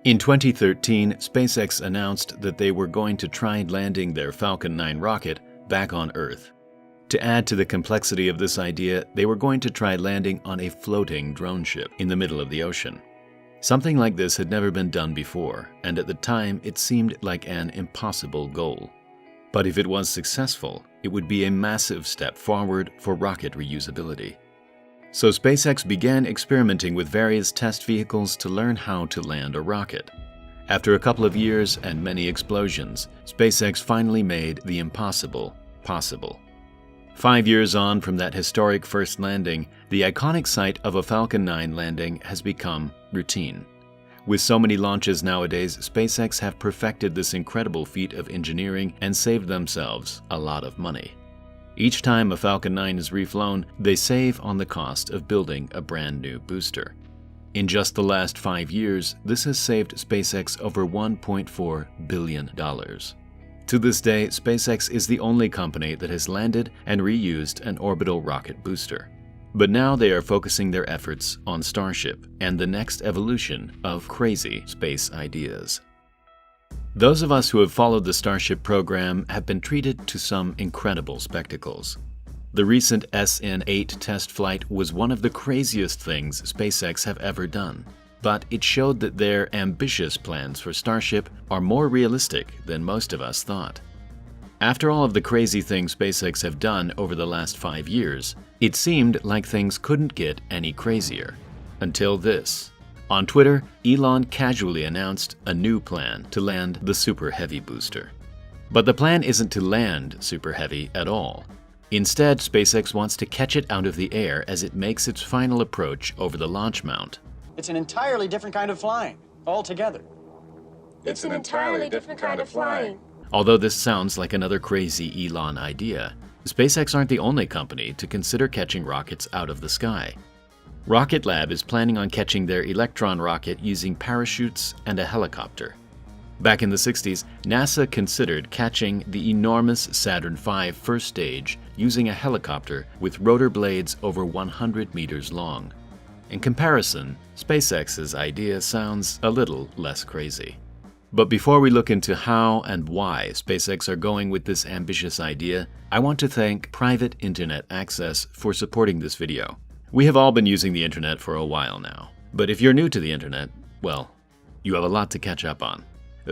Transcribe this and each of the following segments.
In 2013, SpaceX announced that they were going to try landing their Falcon 9 rocket back on Earth. To add to the complexity of this idea, they were going to try landing on a floating drone ship in the middle of the ocean. Something like this had never been done before, and at the time it seemed like an impossible goal. But if it was successful, it would be a massive step forward for rocket reusability. So SpaceX began experimenting with various test vehicles to learn how to land a rocket. After a couple of years and many explosions, SpaceX finally made the impossible possible. 5 years on from that historic first landing, the iconic sight of a Falcon 9 landing has become routine. With so many launches nowadays, SpaceX have perfected this incredible feat of engineering and saved themselves a lot of money. Each time a Falcon 9 is reflown, they save on the cost of building a brand new booster. In just the last 5 years, this has saved SpaceX over $1.4 billion. To this day, SpaceX is the only company that has landed and reused an orbital rocket booster. But now they are focusing their efforts on Starship and the next evolution of crazy space ideas. Those of us who have followed the Starship program have been treated to some incredible spectacles. The recent SN8 test flight was one of the craziest things SpaceX have ever done, but it showed that their ambitious plans for Starship are more realistic than most of us thought. After all of the crazy things SpaceX have done over the last 5 years, it seemed like things couldn't get any crazier. Until this. On Twitter, Elon casually announced a new plan to land the Super Heavy booster. But the plan isn't to land Super Heavy at all. Instead, SpaceX wants to catch it out of the air as it makes its final approach over the launch mount. It's an entirely different kind of flying, altogether. It's an entirely different kind of flying. Although this sounds like another crazy Elon idea, SpaceX aren't the only company to consider catching rockets out of the sky. Rocket Lab is planning on catching their Electron rocket using parachutes and a helicopter. Back in the 60s, NASA considered catching the enormous Saturn V first stage using a helicopter with rotor blades over 100 meters long. In comparison, SpaceX's idea sounds a little less crazy. But before we look into how and why SpaceX are going with this ambitious idea, I want to thank Private Internet Access for supporting this video. We have all been using the internet for a while now, but if you're new to the internet, well, you have a lot to catch up on.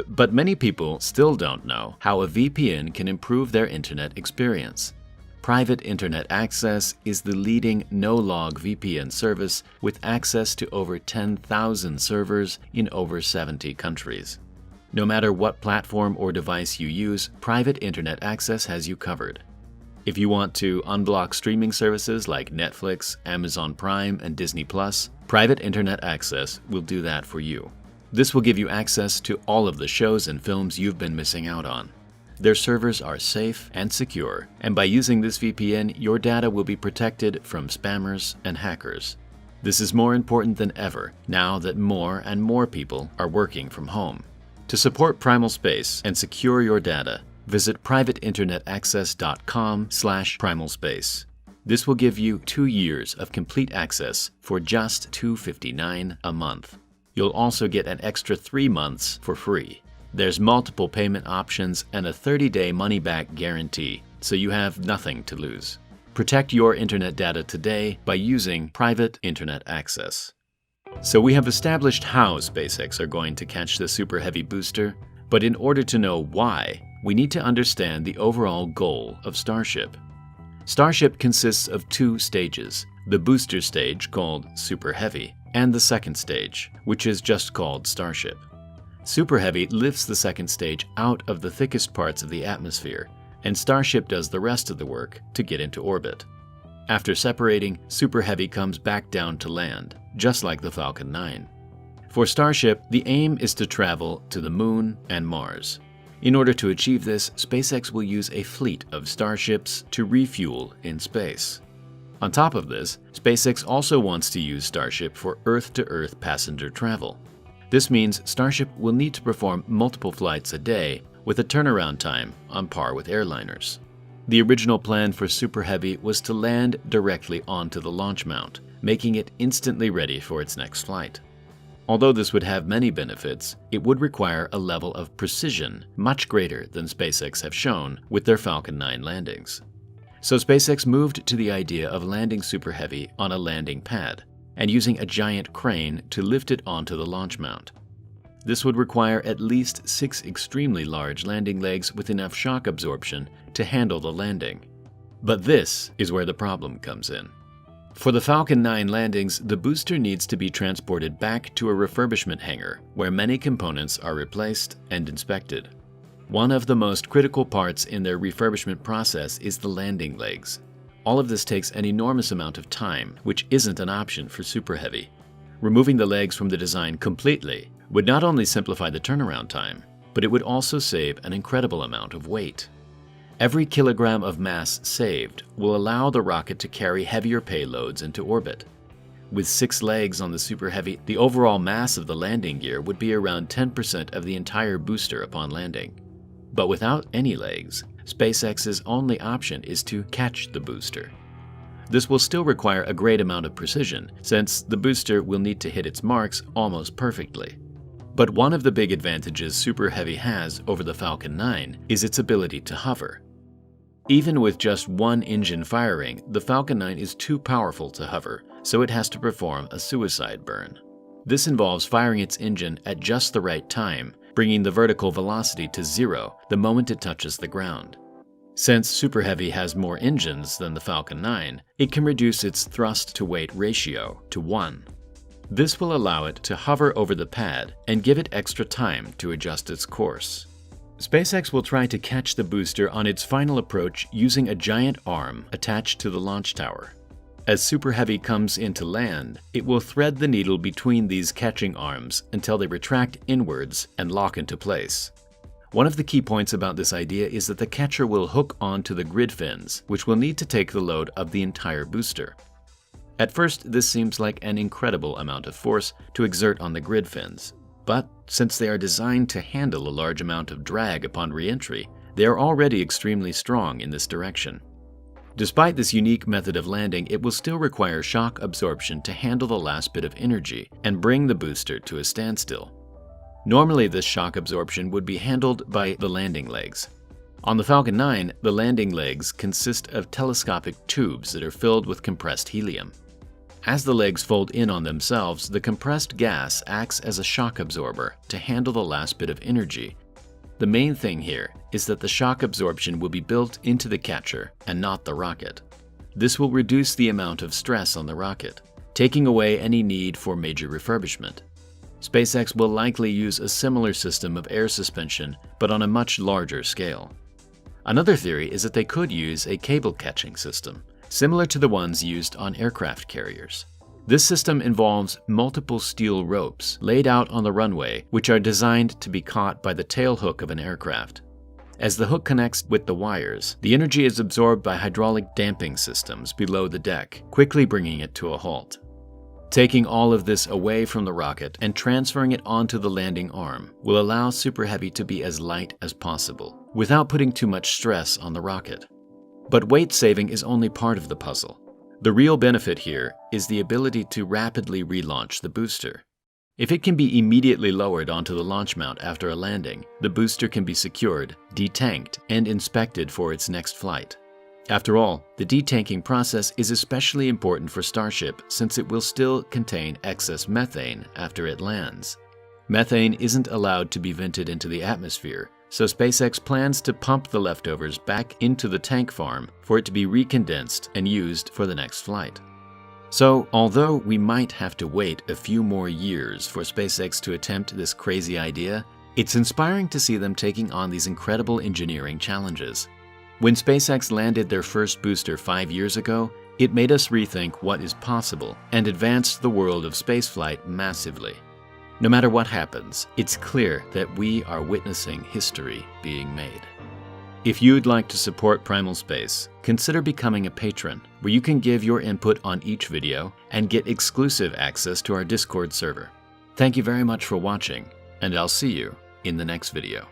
But many people still don't know how a VPN can improve their internet experience. Private Internet Access is the leading no-log VPN service with access to over 10,000 servers in over 70 countries. No matter what platform or device you use, Private Internet Access has you covered. If you want to unblock streaming services like Netflix, Amazon Prime, and Disney+, Private Internet Access will do that for you. This will give you access to all of the shows and films you've been missing out on. Their servers are safe and secure, and by using this VPN, your data will be protected from spammers and hackers. This is more important than ever now that more and more people are working from home. To support Primal Space and secure your data, visit privateinternetaccess.com/primalspace. This will give you 2 years of complete access for just $259 a month. You'll also get an extra 3 months for free. There's multiple payment options and a 30-day money-back guarantee, so you have nothing to lose. Protect your internet data today by using Private Internet Access. So we have established how SpaceX are going to catch the Super Heavy booster, but in order to know why, we need to understand the overall goal of Starship. Starship consists of 2 stages, the booster stage called Super Heavy, and the second stage, which is just called Starship. Super Heavy lifts the second stage out of the thickest parts of the atmosphere, and Starship does the rest of the work to get into orbit. After separating, Super Heavy comes back down to land, just like the Falcon 9. For Starship, the aim is to travel to the Moon and Mars. In order to achieve this, SpaceX will use a fleet of Starships to refuel in space. On top of this, SpaceX also wants to use Starship for Earth-to-Earth passenger travel. This means Starship will need to perform multiple flights a day with a turnaround time on par with airliners. The original plan for Super Heavy was to land directly onto the launch mount, making it instantly ready for its next flight. Although this would have many benefits, it would require a level of precision much greater than SpaceX have shown with their Falcon 9 landings. So SpaceX moved to the idea of landing Super Heavy on a landing pad and using a giant crane to lift it onto the launch mount. This would require at least 6 extremely large landing legs with enough shock absorption to handle the landing. But this is where the problem comes in. For the Falcon 9 landings, the booster needs to be transported back to a refurbishment hangar where many components are replaced and inspected. One of the most critical parts in their refurbishment process is the landing legs. All of this takes an enormous amount of time, which isn't an option for Super Heavy. Removing the legs from the design completely would not only simplify the turnaround time, but it would also save an incredible amount of weight. Every kilogram of mass saved will allow the rocket to carry heavier payloads into orbit. With 6 legs on the Super Heavy, the overall mass of the landing gear would be around 10% of the entire booster upon landing. But without any legs, SpaceX's only option is to catch the booster. This will still require a great amount of precision, since the booster will need to hit its marks almost perfectly. But one of the big advantages Super Heavy has over the Falcon 9 is its ability to hover. Even with just one engine firing, the Falcon 9 is too powerful to hover, so it has to perform a suicide burn. This involves firing its engine at just the right time, bringing the vertical velocity to 0 the moment it touches the ground. Since Super Heavy has more engines than the Falcon 9, it can reduce its thrust-to-weight ratio to 1. This will allow it to hover over the pad and give it extra time to adjust its course. SpaceX will try to catch the booster on its final approach using a giant arm attached to the launch tower. As Super Heavy comes into land, it will thread the needle between these catching arms until they retract inwards and lock into place. One of the key points about this idea is that the catcher will hook onto the grid fins, which will need to take the load of the entire booster. At first, this seems like an incredible amount of force to exert on the grid fins, but since they are designed to handle a large amount of drag upon re-entry, they are already extremely strong in this direction. Despite this unique method of landing, it will still require shock absorption to handle the last bit of energy and bring the booster to a standstill. Normally, this shock absorption would be handled by the landing legs. On the Falcon 9, the landing legs consist of telescopic tubes that are filled with compressed helium. As the legs fold in on themselves, the compressed gas acts as a shock absorber to handle the last bit of energy. The main thing here is that the shock absorption will be built into the catcher and not the rocket. This will reduce the amount of stress on the rocket, taking away any need for major refurbishment. SpaceX will likely use a similar system of air suspension, but on a much larger scale. Another theory is that they could use a cable catching system, similar to the ones used on aircraft carriers. This system involves multiple steel ropes laid out on the runway, which are designed to be caught by the tail hook of an aircraft. As the hook connects with the wires, the energy is absorbed by hydraulic damping systems below the deck, quickly bringing it to a halt. Taking all of this away from the rocket and transferring it onto the landing arm will allow Super Heavy to be as light as possible, without putting too much stress on the rocket. But weight saving is only part of the puzzle. The real benefit here is the ability to rapidly relaunch the booster. If it can be immediately lowered onto the launch mount after a landing, the booster can be secured, detanked, and inspected for its next flight. After all, the detanking process is especially important for Starship since it will still contain excess methane after it lands. Methane isn't allowed to be vented into the atmosphere, so SpaceX plans to pump the leftovers back into the tank farm for it to be recondensed and used for the next flight. So, although we might have to wait a few more years for SpaceX to attempt this crazy idea, it's inspiring to see them taking on these incredible engineering challenges. When SpaceX landed their first booster 5 years ago, it made us rethink what is possible and advanced the world of spaceflight massively. No matter what happens, it's clear that we are witnessing history being made. If you'd like to support Primal Space, consider becoming a patron, where you can give your input on each video and get exclusive access to our Discord server. Thank you very much for watching, and I'll see you in the next video.